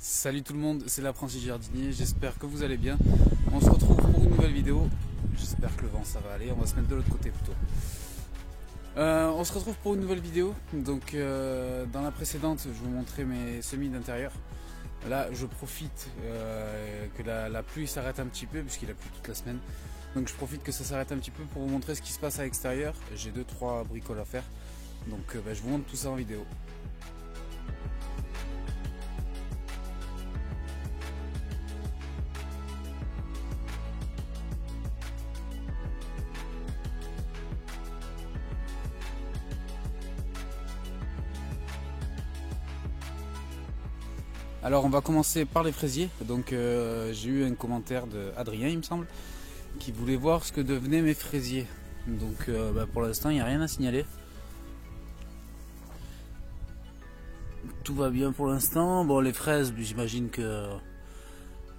Salut tout le monde, c'est l'apprenti jardinier, j'espère que vous allez bien. On se retrouve pour une nouvelle vidéo. J'espère que le vent ça va aller, on va se mettre de l'autre côté plutôt. On se retrouve pour une nouvelle vidéo. Donc dans la précédente, je vous montrais mes semis d'intérieur. Là, je profite que la pluie s'arrête un petit peu puisqu'il a plu toute la semaine. Donc je profite que ça s'arrête un petit peu pour vous montrer ce qui se passe à l'extérieur. J'ai 2-3 bricoles à faire. Donc je vous montre tout ça en vidéo. Alors on va commencer par les fraisiers. Donc j'ai eu un commentaire de Adrien, il me semble, qui voulait voir ce que devenaient mes fraisiers. Donc pour l'instant il n'y a rien à signaler. Tout va bien pour l'instant. Bon, les fraises, j'imagine que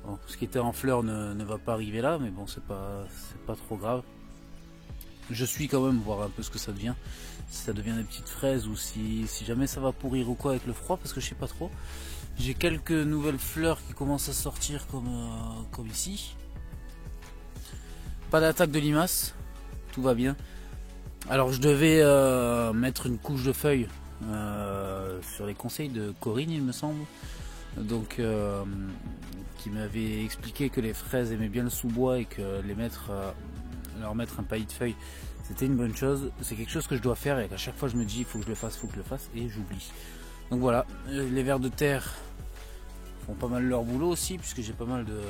bon, ce qui était en fleurs ne va pas arriver là, mais bon, c'est pas trop grave. Je suis quand même voir un peu ce que ça devient, si ça devient des petites fraises ou si jamais ça va pourrir ou quoi avec le froid, parce que je sais pas trop. J'ai quelques nouvelles fleurs qui commencent à sortir comme ici. Pas d'attaque de limaces, tout va bien. Alors je devais mettre une couche de feuilles sur les conseils de Corinne, il me semble. Donc qui m'avait expliqué que les fraises aimaient bien le sous-bois et que leur mettre un paillis de feuilles, c'était une bonne chose. C'est quelque chose que je dois faire et qu'à chaque fois je me dis il faut que je le fasse, et j'oublie. Donc voilà, les vers de terre font pas mal leur boulot aussi, puisque j'ai pas mal de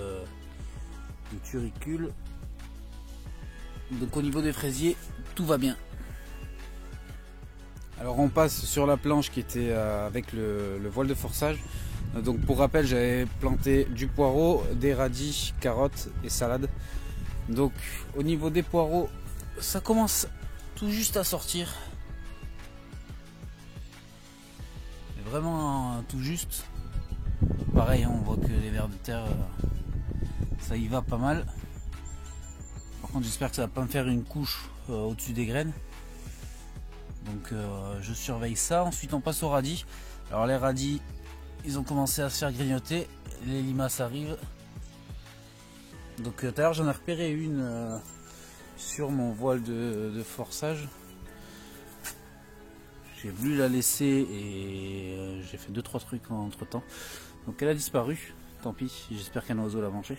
turicules. Donc au niveau des fraisiers, tout va bien. Alors on passe sur la planche qui était avec le voile de forçage. Donc pour rappel, j'avais planté du poireau, des radis, carottes et salade. Donc au niveau des poireaux, ça commence tout juste à sortir. Mais vraiment tout juste. Pareil, on voit que les vers de terre, ça y va pas mal. Par contre, j'espère que ça va pas me faire une couche au-dessus des graines. Donc je surveille ça. Ensuite, on passe aux radis. Alors les radis, ils ont commencé à se faire grignoter. Les limaces arrivent. Donc tout à l'heure, j'en ai repéré une sur mon voile de forçage. J'ai voulu la laisser et j'ai fait 2-3 trucs entre temps. Donc elle a disparu, tant pis, j'espère qu'un oiseau l'a mangé.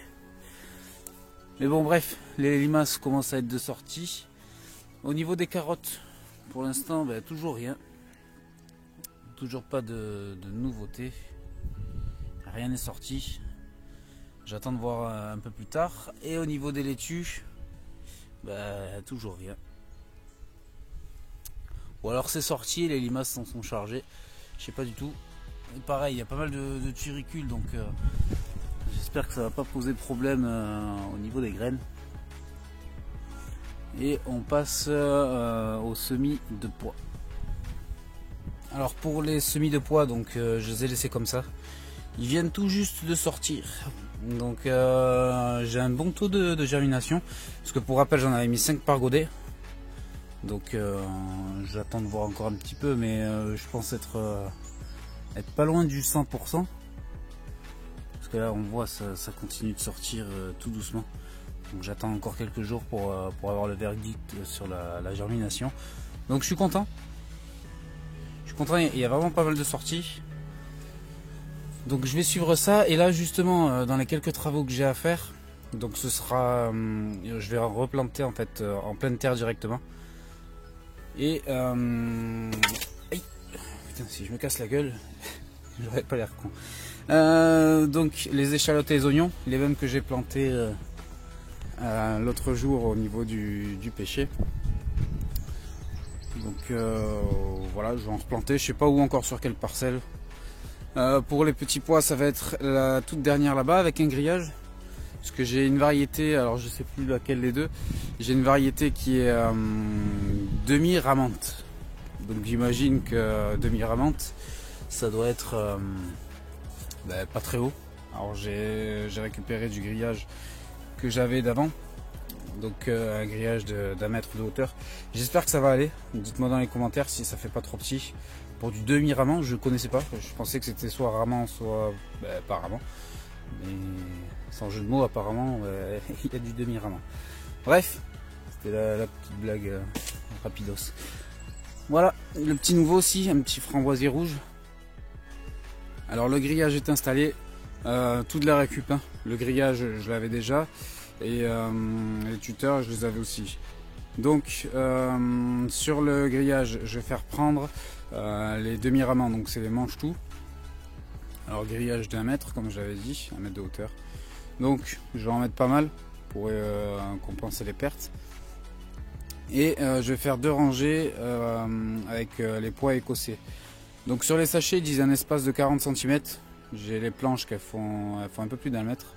Mais bon bref, les limaces commencent à être de sortie. Au niveau des carottes, pour l'instant toujours rien. Toujours pas de nouveauté. Rien n'est sorti. J'attends de voir un peu plus tard. Et au niveau des laitues, toujours rien. Ou alors c'est sorti, les limaces s'en sont chargées. Je sais pas du tout. Et pareil, il y a pas mal de turicules, donc j'espère que ça va pas poser de problème au niveau des graines. Et on passe aux semis de pois. Alors pour les semis de pois, donc je les ai laissés comme ça. Ils viennent tout juste de sortir. Donc j'ai un bon taux de germination. Parce que pour rappel, j'en avais mis 5 par godet. Donc j'attends de voir encore un petit peu, mais je pense être pas loin du 100%. Parce que là on voit ça continue de sortir tout doucement. Donc j'attends encore quelques jours pour avoir le verdict sur la germination. Donc je suis content. Il y a vraiment pas mal de sorties. Donc je vais suivre ça. Et là justement dans les quelques travaux que j'ai à faire, donc ce sera je vais replanter en fait en pleine terre directement. Et putain, si je me casse la gueule, j'aurais pas l'air con. Donc les échalotes et les oignons, les mêmes que j'ai plantés l'autre jour au niveau du pêcher. Donc voilà, je vais en replanter, je sais pas où encore, sur quelle parcelle. Pour les petits pois, ça va être la toute dernière là-bas avec un grillage. Parce que j'ai une variété, alors je sais plus laquelle des deux, j'ai une variété qui est demi-ramante. Donc j'imagine que demi-ramante, ça doit être pas très haut. Alors j'ai récupéré du grillage que j'avais d'avant. Donc un grillage d'1 mètre de hauteur. J'espère que ça va aller. Dites-moi dans les commentaires si ça fait pas trop petit. pour du demi-raman. Je connaissais pas, je pensais que c'était soit raman soit pas raman, mais sans jeu de mots apparemment il y a du demi-raman. Bref, c'était la petite blague rapidos. Voilà le petit nouveau aussi, un petit framboisier rouge. Alors le grillage est installé, tout de la récup, hein. Le grillage je l'avais déjà et les tuteurs je les avais aussi. Donc sur le grillage je vais faire prendre les demi-ramans, donc c'est les manches tout. Alors grillage d'1 mètre comme j'avais dit, 1 mètre de hauteur. Donc je vais en mettre pas mal pour compenser les pertes. Et je vais faire 2 rangées avec les poids écossais. Donc sur les sachets ils disent un espace de 40 cm. J'ai les planches qui font un peu plus d'1 mètre.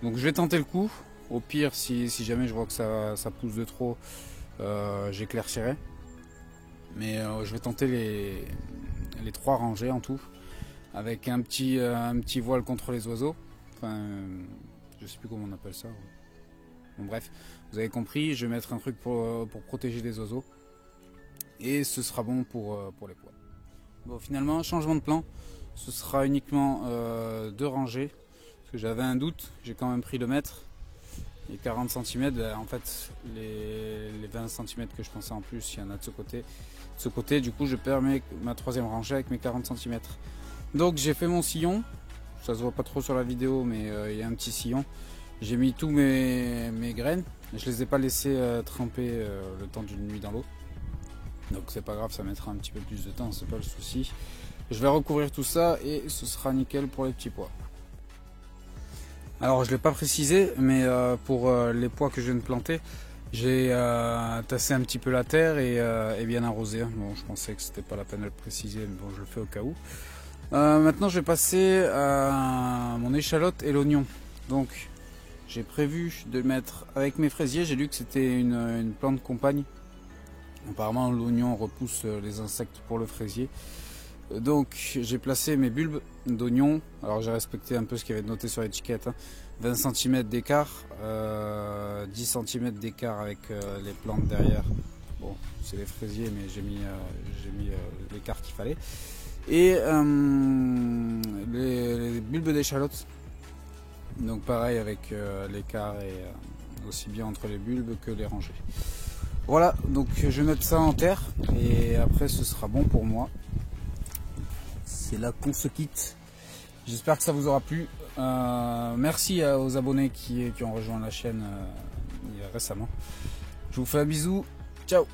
Donc je vais tenter le coup. Au pire si jamais je vois que ça pousse de trop, j'éclaircirai. Mais je vais tenter les 3 rangées en tout. Avec un petit voile contre les oiseaux. Enfin je sais plus comment on appelle ça. Bon, bref, vous avez compris, je vais mettre un truc pour protéger les oiseaux. Et ce sera bon pour les poids. Bon, finalement, changement de plan. Ce sera uniquement 2 rangées. Parce que j'avais un doute, j'ai quand même pris le mètre. Et 40 cm, en fait, les 20 cm que je pensais en plus, il y en a de ce côté. De ce côté, du coup, je perds ma 3e rangée avec mes 40 cm. Donc j'ai fait mon sillon. Ça se voit pas trop sur la vidéo, mais il y a un petit sillon. J'ai mis tous mes graines, je les ai pas laissées tremper le temps d'une nuit dans l'eau. Donc c'est pas grave, ça mettra un petit peu plus de temps, c'est pas le souci. Je vais recouvrir tout ça et ce sera nickel pour les petits pois. Alors je l'ai pas précisé, mais pour les pois que je viens de planter, j'ai tassé un petit peu la terre et bien arrosé. Bon, je pensais que c'était pas la peine de le préciser, mais bon, je le fais au cas où. Maintenant je vais passer à mon échalote et l'oignon. Donc j'ai prévu de mettre avec mes fraisiers, j'ai lu que c'était une plante compagne. Apparemment l'oignon repousse les insectes pour le fraisier. Donc j'ai placé mes bulbes d'oignon. Alors j'ai respecté un peu ce qu'il y avait noté sur l'étiquette, hein. 20 cm d'écart, 10 cm d'écart avec les plantes derrière. Bon, c'est les fraisiers, mais j'ai mis l'écart qu'il fallait. Et les bulbes d'échalote. Donc pareil avec l'écart et aussi bien entre les bulbes que les rangées. Voilà, donc je note ça en terre et après ce sera bon pour moi. C'est là qu'on se quitte. J'espère que ça vous aura plu. Merci aux abonnés qui ont rejoint la chaîne récemment. Je vous fais un bisou. Ciao.